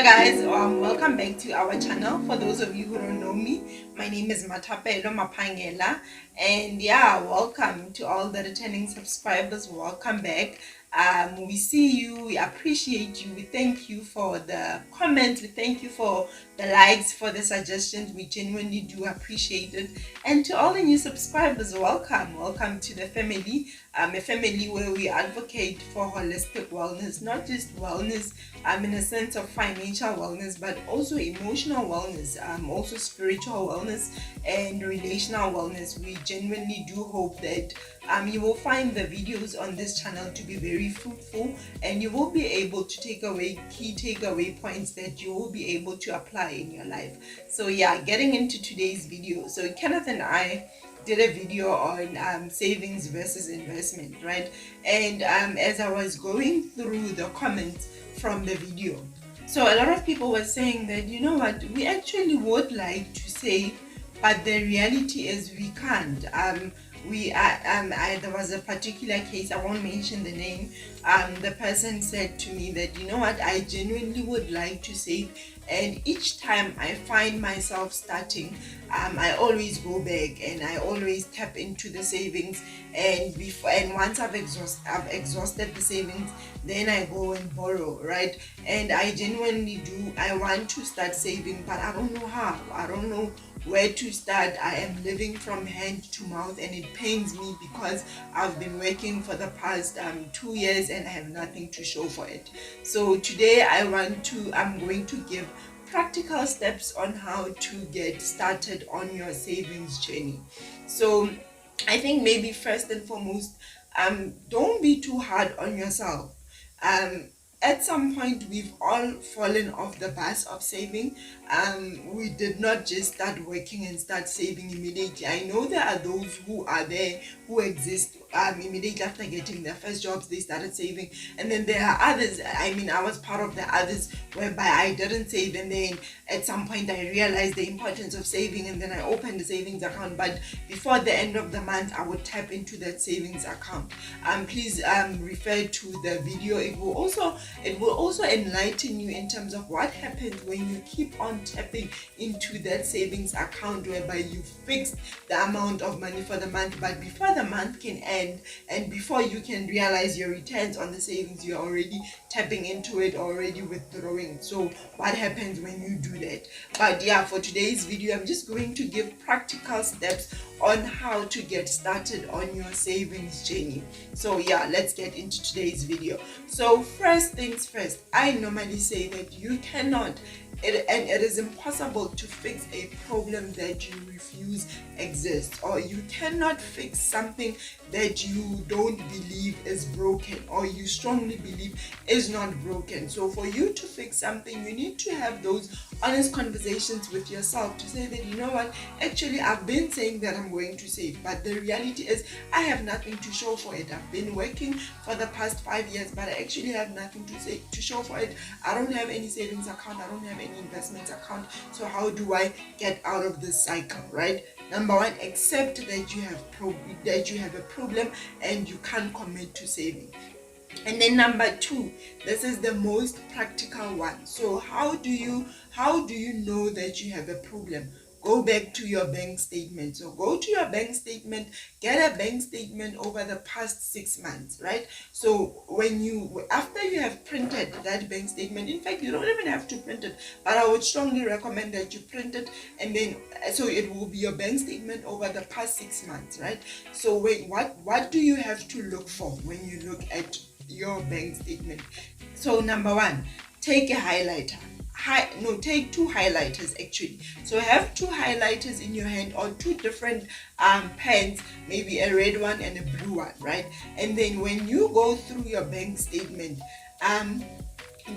Hi guys, welcome back to our channel. For those of you who don't know me, my name is Matapelo Mapangela, and yeah, welcome to all the returning subscribers. Welcome back. We see you, we appreciate you, we thank you for the comments, we thank you for the likes, for the suggestions. We genuinely do appreciate it. And to all the new subscribers, welcome to the family. A family where we advocate for holistic wellness, not just wellness in a sense of financial wellness, but also emotional wellness, also spiritual wellness and relational wellness. We genuinely do hope that you will find the videos on this channel to be very fruitful, and you will be able to take away key takeaway points that you will be able to apply in your life. So yeah, getting into today's video. So Kenneth and I did a video on savings versus investment, right? And as I was going through the comments from the video, so a lot of people were saying that, you know what, we actually would like to save, but the reality is we can't. There was a particular case, I won't mention the name. The person said to me that, you know what, I genuinely would like to save, and each time I find myself starting, I always go back and I always tap into the savings, and once I've exhausted the savings, then I go and borrow, right? And I genuinely I want to start saving, but I don't know how. I don't know where to start. I am living from hand to mouth, and it pains me because I've been working for the past 2 years and I have nothing to show for it. So today I'm going to give practical steps on how to get started on your savings journey. So I think maybe first and foremost, don't be too hard on yourself. At some point, we've all fallen off the bus of saving. We did not just start working and start saving immediately. I know there are those who are there, who exist immediately after getting their first jobs, they started saving. And then there are others, I was part of the others, whereby I didn't save, and then at some point I realized the importance of saving, and then I opened the savings account. But before the end of the month, I would tap into that savings account. Please refer to the video. It will also enlighten you in terms of what happens when you keep on tapping into that savings account, whereby you fixed the amount of money for the month, but before the month can end and before you can realize your returns on the savings, you're already tapping into it, already withdrawing. So what happens when you do that? But yeah, for today's video, I'm just going to give practical steps on how to get started on your savings journey. So yeah, let's get into today's video. So first things first, I normally say that you cannot and it is impossible to fix a problem that you refuse exists, or you cannot fix something that you don't believe is broken, or you strongly believe is not broken. So for you to fix something, you need to have those honest conversations with yourself to say that, you know what, actually I've been saying that I'm going to save, but the reality is I have nothing to show for it. I've been working for the past 5 years, but I actually have nothing to show for it. I don't have any savings account, I don't have any investment account. So how do I get out of this cycle, right? Number one, accept that you have a problem and you can't commit to saving. And then number two, this is the most practical one. So how do you know that you have a problem? Go back to your bank statement. So go to your bank statement, get a bank statement over the past 6 months, right? So after you have printed that bank statement, in fact, you don't even have to print it, but I would strongly recommend that you print it, and then so it will be your bank statement over the past 6 months, right? So what do you have to look for when you look at your bank statement? So number one, take a highlighter. Take two highlighters actually. So have two highlighters in your hand, or two different pens, maybe a red one and a blue one, right? And then when you go through your bank statement,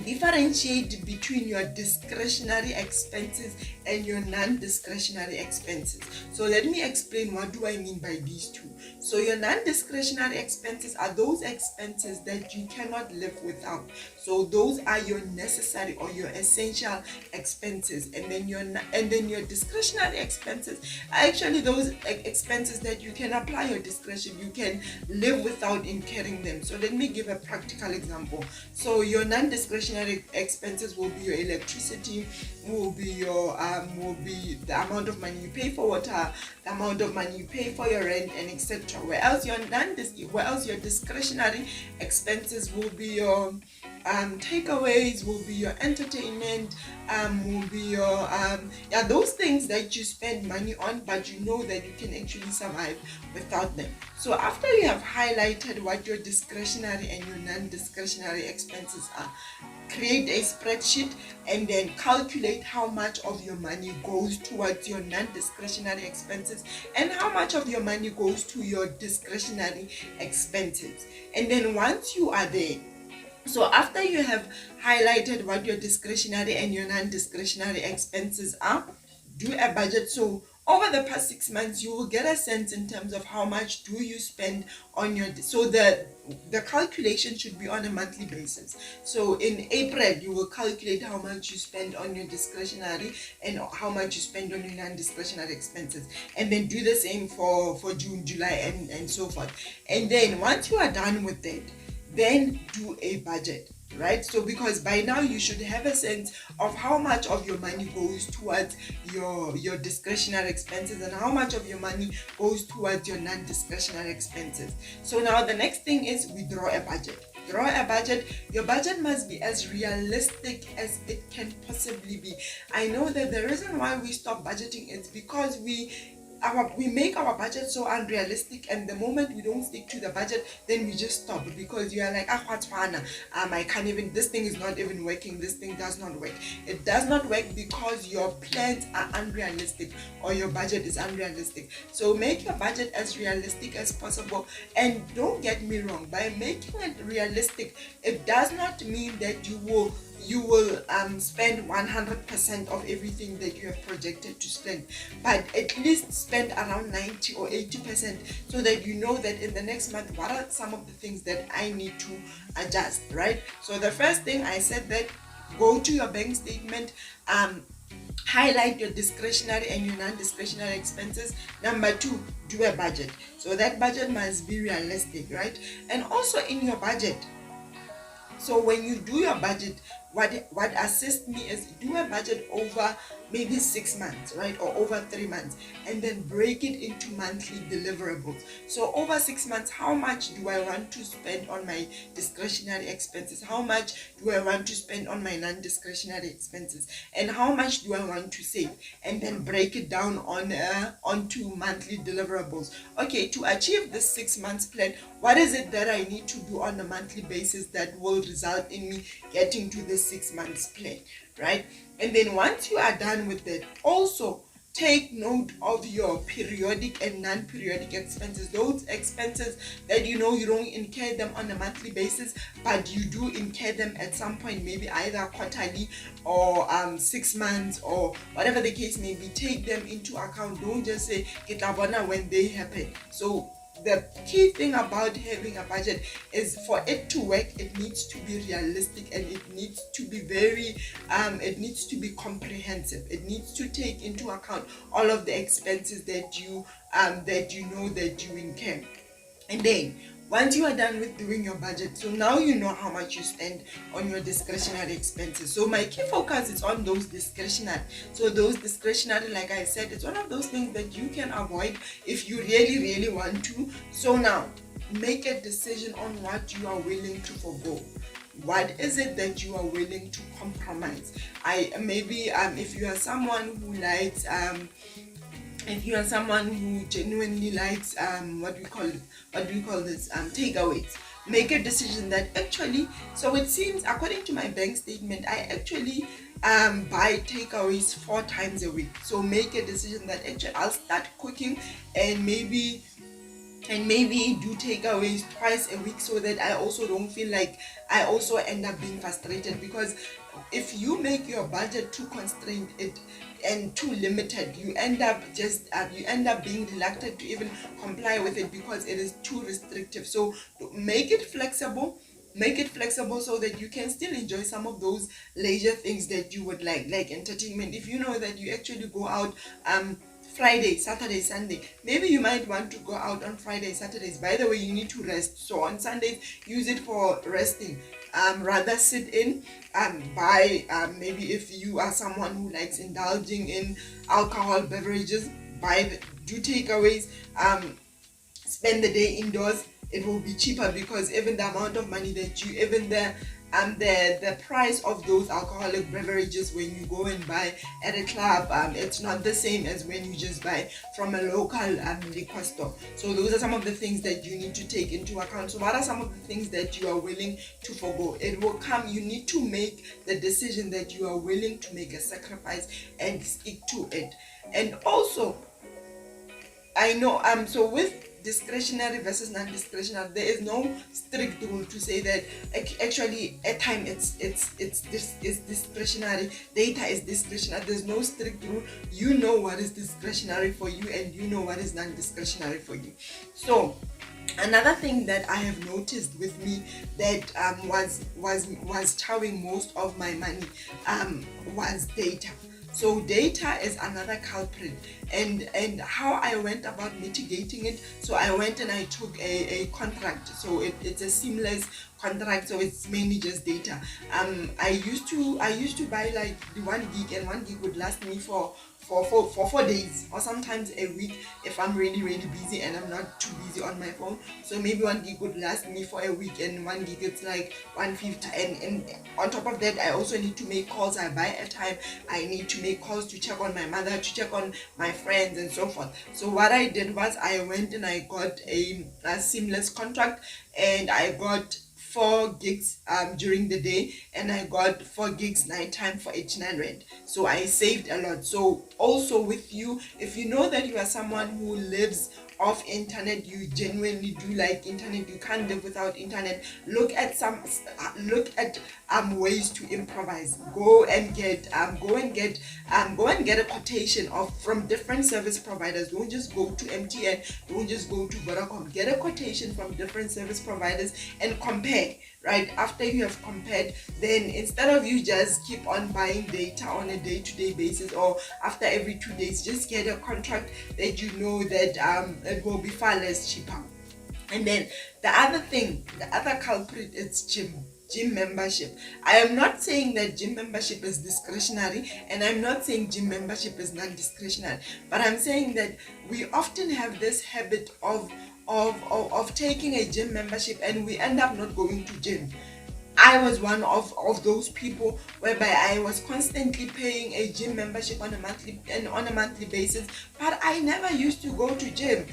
differentiate between your discretionary expenses and your non-discretionary expenses. So let me explain, what do I mean by these two? So your non-discretionary expenses are those expenses that you cannot live without. So those are your necessary or your essential expenses. And then your discretionary expenses are actually those expenses that you can apply your discretion, you can live without incurring them. So let me give a practical example. So your non-discretionary expenses will be your electricity, will be the amount of money you pay for water, the amount of money you pay for your rent, and etc. Whereas your discretionary expenses will be your takeaways, will be your entertainment, will be your those things that you spend money on, but you know that you can actually survive without them. So after you have highlighted what your discretionary and your non-discretionary expenses are, create a spreadsheet and then calculate how much of your money goes towards your non-discretionary expenses and how much of your money goes to your discretionary expenses. And then once you are there, so after you have highlighted what your discretionary and your non-discretionary expenses are, do a budget. So over the past 6 months, you will get a sense in terms of how much do you spend on your, so the calculation should be on a monthly basis. So in April, you will calculate how much you spend on your discretionary and how much you spend on your non-discretionary expenses, and then do the same for June, July, and so forth. And then once you are done with that, then do a budget, right? So because by now you should have a sense of how much of your money goes towards your discretionary expenses and how much of your money goes towards your non-discretionary expenses. So now the next thing is we draw a budget. Draw a budget. Your budget must be as realistic as it can possibly be. I know that the reason why we stop budgeting is because we make our budget so unrealistic, and the moment we don't stick to the budget, then we just stop because you are like, what's fun? I can't even, this thing is not even working, this thing does not work. It does not work because your plans are unrealistic or your budget is unrealistic. So make your budget as realistic as possible. And don't get me wrong, by making it realistic, it does not mean that you will spend 100% of everything that you have projected to spend, but at least spend around 90 or 80%, so that you know that in the next month, what are some of the things that I need to adjust, right? So the first thing I said, that go to your bank statement, highlight your discretionary and your non-discretionary expenses. Number 2, do a budget. So that budget must be realistic, right? And also in your budget, so when you do your budget, what assists me is do a budget over maybe 6 months, right, or over 3 months, and then break it into monthly deliverables. So over 6 months, how much do I want to spend on my discretionary expenses? How much do I want to spend on my non-discretionary expenses? And how much do I want to save? And then break it down onto monthly deliverables. Okay, to achieve this 6 months plan, what is it that I need to do on a monthly basis that will result in me getting to this 6 months plan, right? And then once you are done with that, also take note of your periodic and non-periodic expenses. Those expenses that you know you don't incur them on a monthly basis, but you do incur them at some point, maybe either quarterly or 6 months or whatever the case may be. Take them into account. Don't just say get abona when they happen. So the key thing about having a budget is for it to work, it needs to be realistic, and it needs to be very it needs to be comprehensive. It needs to take into account all of the expenses that you know that you incur. And then once you are done with doing your budget, so now you know how much you spend on your discretionary expenses. So my key focus is on those discretionary. So those discretionary, like I said, it's one of those things that you can avoid if you really want to. So now make a decision on what you are willing to forgo. What is it that you are willing to compromise? If you are someone who likes if you are someone who genuinely likes what do we call this, takeaways, make a decision that actually, so it seems according to my bank statement, I actually buy takeaways 4 times a week. So make a decision that actually I'll start cooking and maybe do takeaways twice a week, so that I also don't feel like I also end up being frustrated. Because if you make your budget too constrained and too limited, you end up being reluctant to even comply with it because it is too restrictive. So make it flexible. Make it flexible so that you can still enjoy some of those leisure things that you would like entertainment. If you know that you actually go out Friday, Saturday, Sunday, maybe you might want to go out on Friday, Saturdays. By the way, you need to rest, so on Sundays use it for resting. Rather sit in, buy, maybe if you are someone who likes indulging in alcohol beverages, do takeaways, spend the day indoors. It will be cheaper because even the amount of money that you, even the price of those alcoholic beverages when you go and buy at a club, it's not the same as when you just buy from a local liquor store. So those are some of the things that you need to take into account. So what are some of the things that you are willing to forgo? It will come, you need to make the decision that you are willing to make a sacrifice and stick to it. And also, I know, so with discretionary versus non-discretionary, there is no strict rule to say that actually at time it's discretionary, data is discretionary. There's no strict rule. You know what is discretionary for you and you know what is non-discretionary for you. So another thing that I have noticed with me that was chowing most of my money was data. So data is another culprit, and how I went about mitigating it. So I went and I took a contract. So it's a seamless contract. So it's mainly just data. I used to buy like the 1 gig, and 1 gig would last me for 4 days or sometimes a week if I'm really busy and I'm not too busy on my phone. So maybe 1 gig would last me for a week, and 1 gig it's like 150. And on top of that, I also need to make calls. I buy airtime. I need to make calls to check on my mother, to check on my friends, and so forth. So what I did was I went and I got a seamless contract, and I got 4 gigs during the day, and I got 4 gigs nighttime for 89 rand. So I saved a lot. So also with you, if you know that you are someone who lives off internet, you genuinely do like internet, you can't live without internet, look at ways to improvise. Go and get a quotation from different service providers. Don't just go to MTN, don't just go to Vodacom. Get a quotation from different service providers and compare. Right after you have compared, then instead of you just keep on buying data on a day-to-day basis or after every 2 days, just get a contract that you know that it will be far less cheaper. And then the other culprit is gym membership. I am not saying that gym membership is discretionary, and I'm not saying gym membership is non-discretionary, but I'm saying that we often have this habit of taking a gym membership and we end up not going to gym. I was one of those people whereby I was constantly paying a gym membership on a monthly basis, but I never used to go to gym.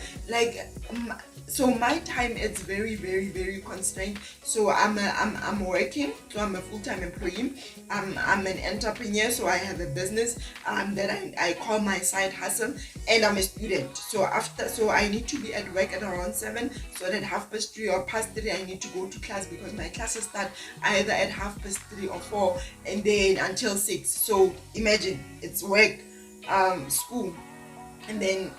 So my time is very constrained. So I'm working, so I'm a full-time employee. I'm an entrepreneur, so I have a business that I call my side hustle, and I'm a student. So I need to be at work at around 7, so that 3:30 or past 3 I need to go to class, because my classes start either at 3:30 or 4, and then until 6. So imagine, it's work, school, and then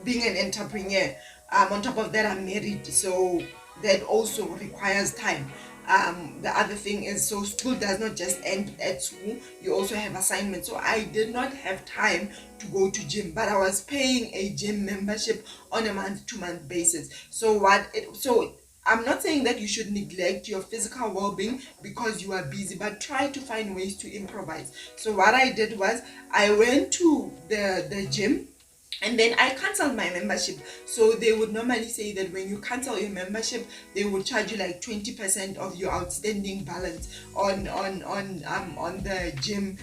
being an entrepreneur. On top of that, I'm married, so that also requires time. The other thing is, so school does not just end at school, you also have assignments. So I did not have time to go to gym, but I was paying a gym membership on a month-to-month basis. So I'm not saying that you should neglect your physical well-being because you are busy, but try to find ways to improvise. So what I did was I went to the gym, and then I canceled my membership. So they would normally say that when you cancel your membership, they would charge you like 20% of your outstanding balance on the gym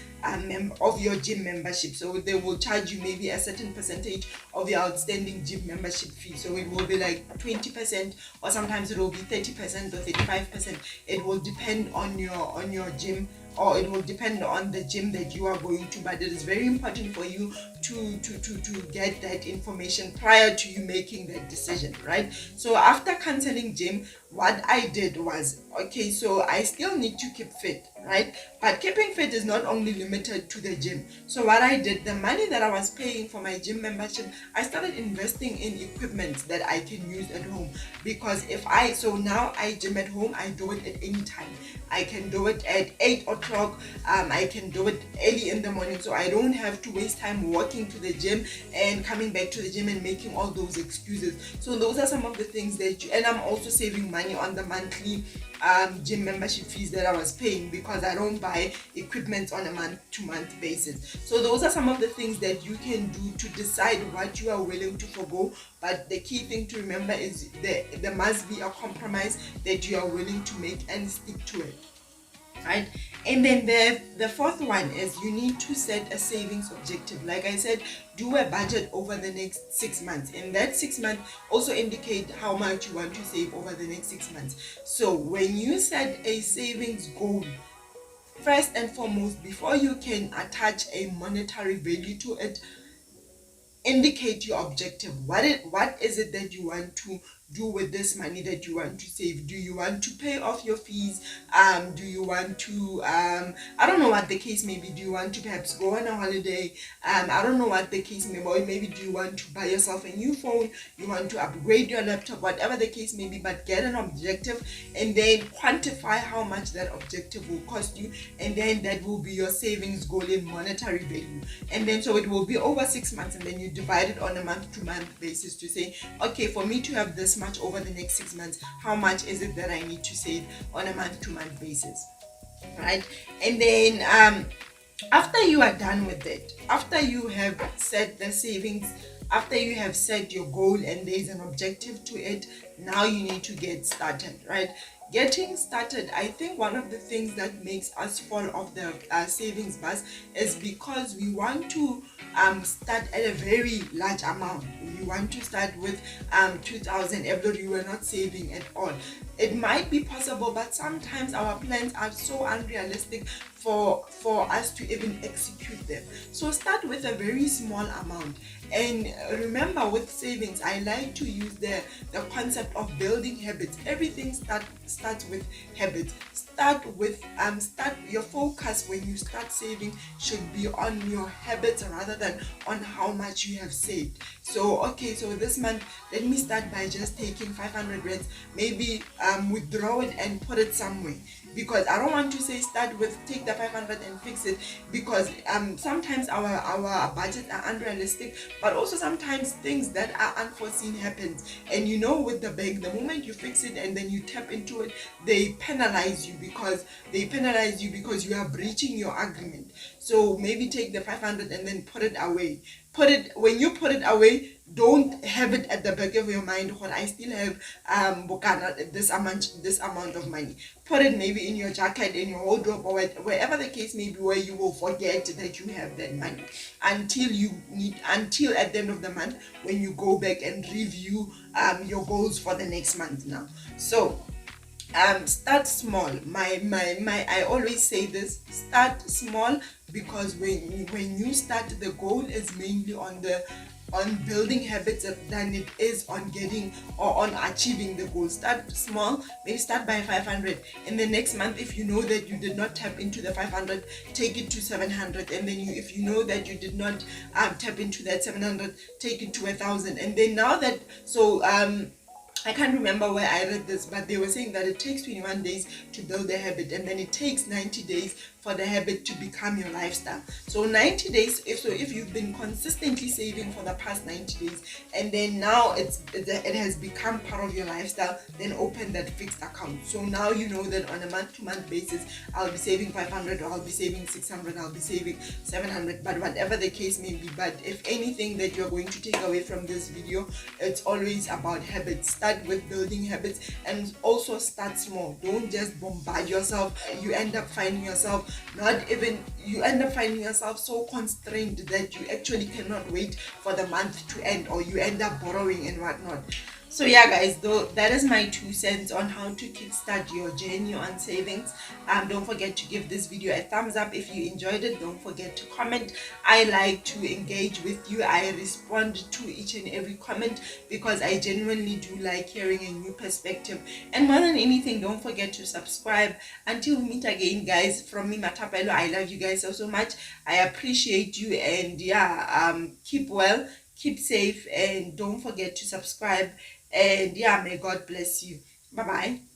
of your gym membership. So they will charge you maybe a certain percentage of your outstanding gym membership fee. So it will be like 20%, or sometimes it will be 30% or 35%. It will depend on your gym, or it will depend on the gym that you are going to. But it is very important for you to get that information prior to you making that decision, right? So after canceling gym, what I did was, okay, so I still need to keep fit, right? But keeping fit is not only limited to the gym. So what I did, the money that I was paying for my gym membership, I started investing in equipment that I can use at home. Because so now I gym at home, I do it at any time. I can do it at 8 o'clock, I can do it early in the morning, so I don't have to waste time walking to the gym and coming back to the gym and making all those excuses. So those are some of the things that and I'm also saving money on the monthly gym membership fees that I was paying, because I don't buy equipment on a month-to-month basis. So those are some of the things that you can do to decide what you are willing to forgo. But the key thing to remember is there must be a compromise that you are willing to make and stick to it, right? And then the fourth one is you need to set a savings objective. Like I said, do a budget over the next 6 months, and that 6 months also indicate how much you want to save over the next 6 months. So when you set a savings goal, first and foremost, before you can attach a monetary value to it, indicate your objective. What is it that you want to do with this money that you want to save? Do you want to pay off your fees? Do you want to I don't know what the case may be. Do you want to perhaps go on a holiday? I don't know what the case may be. Or maybe do you want to buy yourself a new phone? You want to upgrade your laptop? Whatever the case may be, but get an objective and then quantify how much that objective will cost you, and then that will be your savings goal in monetary value. And then so it will be over 6 months, and then you divide it on a month-to-month basis to say, okay, for me to have this much over the next 6 months, how much is it that I need to save on a month-to-month basis, right? And then after you are done with it, after you have set the savings, after you have set your goal and there's an objective to it, now you need to get started, right? Getting started, I think one of the things that makes us fall off the savings bus is because we want to start at a very large amount. We want to start with 2,000 every. You were not saving at all. It might be possible, but sometimes our plans are so unrealistic for us to even execute them. So start with a very small amount. And remember, with savings, I like to use the concept of building habits. Everything starts with habits. Start your focus when you start saving should be on your habits rather than on how much you have saved. So okay, so this month let me start by just taking 500 rands, maybe withdraw it and put it somewhere, because I don't want to say start with take the 500 and fix it, because sometimes our budgets are unrealistic, but also sometimes things that are unforeseen happens. And you know, with the bank, the moment you fix it and then you tap into it, they penalize you because you are breaching your agreement. So maybe take the 500 and then put it away. When you put it away, don't have it at the back of your mind, when I still have this amount of money. Put it maybe in your jacket, in your wardrobe, or wherever the case may be, where you will forget that you have that money until at the end of the month, when you go back and review your goals for the next month now. So start small. I always say this: start small, because when you start, the goal is mainly on building habits than it is on getting or on achieving the goal. Start small, maybe start by 500, and the next month, if you know that you did not tap into the 500, take it to 700, and then if you know that you did not tap into that 700, take it to 1,000. And then now that, so I can't remember where I read this, but they were saying that it takes 21 days to build a habit, and then it takes 90 days for the habit to become your lifestyle. So 90 days, if you've been consistently saving for the past 90 days, and then now it has become part of your lifestyle, then open that fixed account. So now you know that on a month-to-month basis, I'll be saving 500, or I'll be saving 600, I'll be saving 700, but whatever the case may be. But if anything that you're going to take away from this video, it's always about habits. Start start with building habits, and also start small. Don't just bombard yourself. You end up finding yourself so constrained that you actually cannot wait for the month to end, or you end up borrowing and whatnot. So yeah guys, though, that is my 2 cents on how to kickstart your journey on savings. Don't forget to give this video a thumbs up if you enjoyed it. Don't forget to comment. I like to engage with you. I respond to each and every comment because I genuinely do like hearing a new perspective. And more than anything, don't forget to subscribe. Until we meet again guys, from me Matapelo, I love you guys so much. I appreciate you, and yeah, keep well, keep safe, and don't forget to subscribe. And yeah, may God bless you. Bye bye.